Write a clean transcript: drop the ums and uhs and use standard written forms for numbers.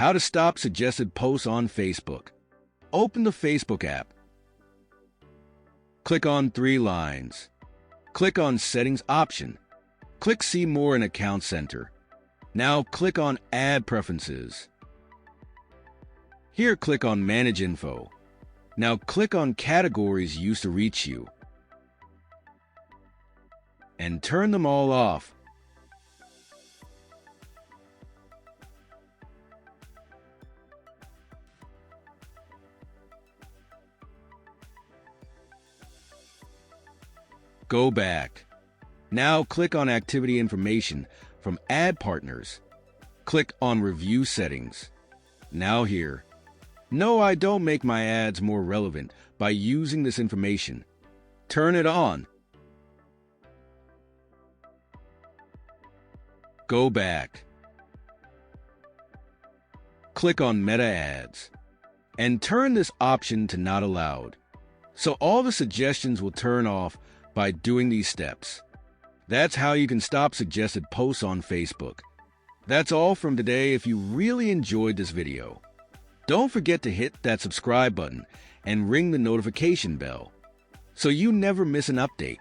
How to stop suggested posts on Facebook. Open the Facebook app. Click on three lines. Click on Settings option. Click See More in Account Center. Now click on Ad Preferences. Here click on Manage Info. Now click on Categories used to reach you. And turn them all off. Go back. Now click on Activity Information from Ad Partners. Click on Review Settings. Now here. No, I don't make my ads more relevant by using this information. Turn it on. Go back. Click on Meta Ads. And turn this option to Not Allowed. So all the suggestions will turn off by doing these steps. That's how you can stop suggested posts on Facebook. That's all from today. If you really enjoyed this video, don't forget to hit that subscribe button and ring the notification bell so you never miss an update.